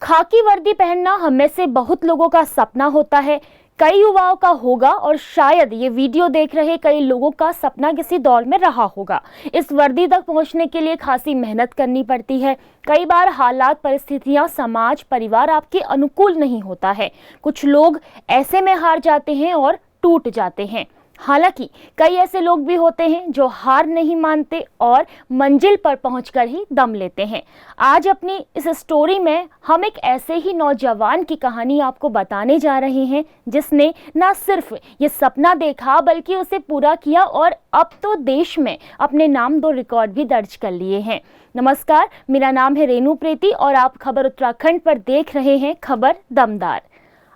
खाकी वर्दी पहनना हम में से बहुत लोगों का सपना होता है, कई युवाओं का होगा और शायद ये वीडियो देख रहे कई लोगों का सपना किसी दौर में रहा होगा। इस वर्दी तक पहुंचने के लिए खासी मेहनत करनी पड़ती है। कई बार हालात, परिस्थितियां, समाज, परिवार आपके अनुकूल नहीं होता है। कुछ लोग ऐसे में हार जाते हैं और टूट जाते हैं। हालांकि कई ऐसे लोग भी होते हैं जो हार नहीं मानते और मंजिल पर पहुंचकर ही दम लेते हैं। आज अपनी इस स्टोरी में हम एक ऐसे ही नौजवान की कहानी आपको बताने जा रहे हैं जिसने न सिर्फ ये सपना देखा बल्कि उसे पूरा किया और अब तो देश में अपने नाम 2 रिकॉर्ड भी दर्ज कर लिए हैं। नमस्कार, मेरा नाम है रेनू प्रीति और आप खबर उत्तराखंड पर देख रहे हैं खबर दमदार।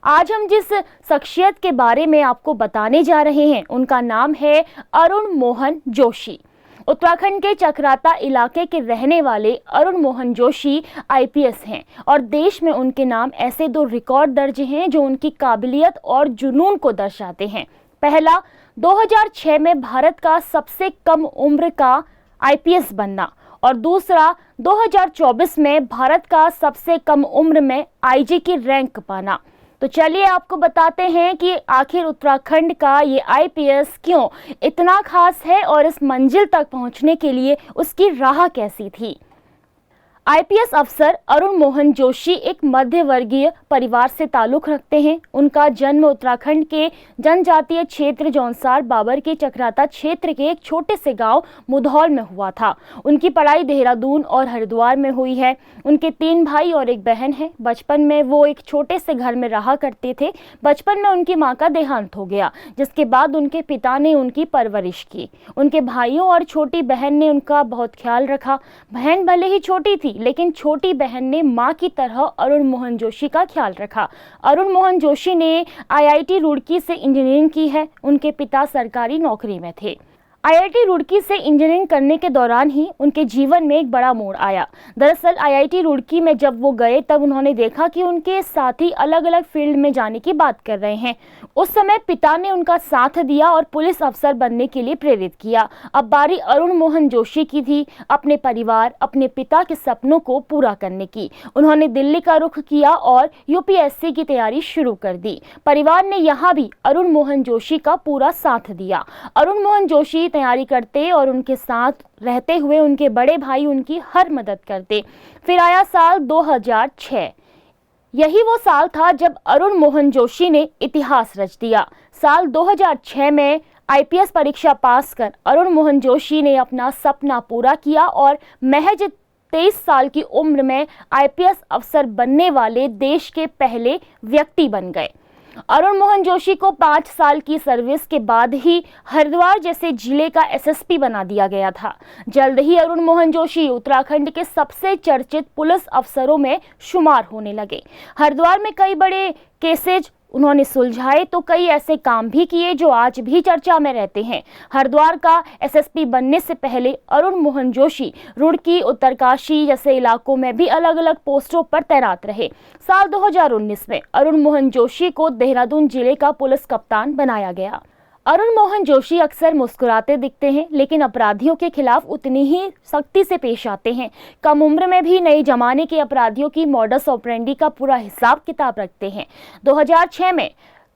आज हम जिस शख्सियत के बारे में आपको बताने जा रहे हैं उनका नाम है अरुण मोहन जोशी। उत्तराखंड के चकराता इलाके के रहने वाले अरुण मोहन जोशी आईपीएस हैं और देश में उनके नाम ऐसे 2 रिकॉर्ड दर्ज हैं जो उनकी काबिलियत और जुनून को दर्शाते हैं। पहला, 2006 में भारत का सबसे कम उम्र का आईपीएस बनना और दूसरा 2024 में भारत का सबसे कम उम्र में आईजी की रैंक पाना। तो चलिए आपको बताते हैं कि आखिर उत्तराखंड का ये आईपीएस क्यों इतना खास है और इस मंजिल तक पहुंचने के लिए उसकी राह कैसी थी। आईपीएस अफसर अरुण मोहन जोशी एक मध्य वर्गीय परिवार से ताल्लुक रखते हैं। उनका जन्म उत्तराखंड के जनजातीय क्षेत्र जौनसार बाबर के चकराता क्षेत्र के एक छोटे से गांव मुधौल में हुआ था। उनकी पढ़ाई देहरादून और हरिद्वार में हुई है। उनके 3 भाई और एक बहन है। बचपन में वो एक छोटे से घर में रहा करते थे। बचपन में उनकी माँ का देहांत हो गया, जिसके बाद उनके पिता ने उनकी परवरिश की। उनके भाइयों और छोटी बहन ने उनका बहुत ख्याल रखा। बहन भले ही छोटी थी लेकिन छोटी बहन ने मां की तरह अरुण मोहन जोशी का ख्याल रखा। अरुण मोहन जोशी ने आईआईटी रुड़की से इंजीनियरिंग की है। उनके पिता सरकारी नौकरी में थे। आईआईटी रुड़की से इंजीनियरिंग करने के दौरान ही उनके जीवन में एक बड़ा मोड़ आया। दरअसल आईआईटी रुड़की में जब वो गए तब उन्होंने देखा कि उनके साथी अलग अलग फील्ड में जाने की बात कर रहे हैं। उस समय पिता ने उनका साथ दिया और पुलिस अफसर बनने के लिए प्रेरित किया। अब बारी अरुण मोहन जोशी की थी अपने परिवार, अपने पिता के सपनों को पूरा करने की। उन्होंने दिल्ली का रुख किया और यूपीएससी की तैयारी शुरू कर दी। परिवार ने यहाँ भी अरुण मोहन जोशी का पूरा साथ दिया। अरुण मोहन जोशी तैयारी करते और उनके साथ रहते हुए उनके बड़े भाई उनकी हर मदद करते। फिर आया साल 2006। यही वो साल था जब अरुण मोहन जोशी ने इतिहास रच दिया। साल 2006 में आईपीएस परीक्षा पास कर अरुण मोहन जोशी ने अपना सपना पूरा किया और महज 23 साल की उम्र में आईपीएस अफसर बनने वाले देश के पहले व्यक्ति बन गए। अरुण मोहन जोशी को 5 साल की सर्विस के बाद ही हरिद्वार जैसे जिले का एसएसपी बना दिया गया था। जल्द ही अरुण मोहन जोशी उत्तराखंड के सबसे चर्चित पुलिस अफसरों में शुमार होने लगे। हरिद्वार में कई बड़े केसेज उन्होंने सुलझाए तो कई ऐसे काम भी किए जो आज भी चर्चा में रहते हैं। हरिद्वार का एसएसपी बनने से पहले अरुण मोहन जोशी रुड़की, उत्तरकाशी जैसे इलाकों में भी अलग अलग पोस्टों पर तैनात रहे। साल 2019 में अरुण मोहन जोशी को देहरादून जिले का पुलिस कप्तान बनाया गया। अरुण मोहन जोशी अक्सर मुस्कुराते दिखते हैं लेकिन अपराधियों के खिलाफ उतनी ही सख्ती से पेश आते हैं। कम उम्र में भी नए जमाने के अपराधियों की मॉडस ऑपरेंडी का पूरा हिसाब किताब रखते हैं। 2006 में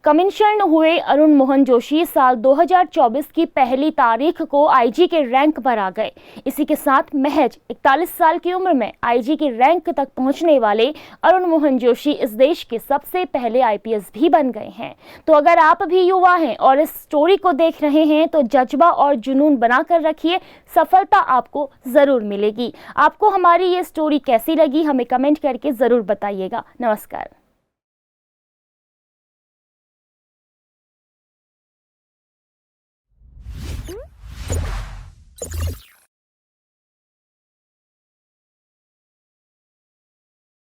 कमीशन हुए अरुण मोहन जोशी साल 2024 की पहली तारीख को आईजी के रैंक पर आ गए। इसी के साथ महज 41 साल की उम्र में आईजी की रैंक तक पहुंचने वाले अरुण मोहन जोशी इस देश के सबसे पहले आईपीएस भी बन गए हैं। तो अगर आप भी युवा हैं और इस स्टोरी को देख रहे हैं तो जज्बा और जुनून बनाकर रखिए, सफलता आपको जरूर मिलेगी। आपको हमारी ये स्टोरी कैसी लगी हमें कमेंट करके जरूर बताइएगा। नमस्कार।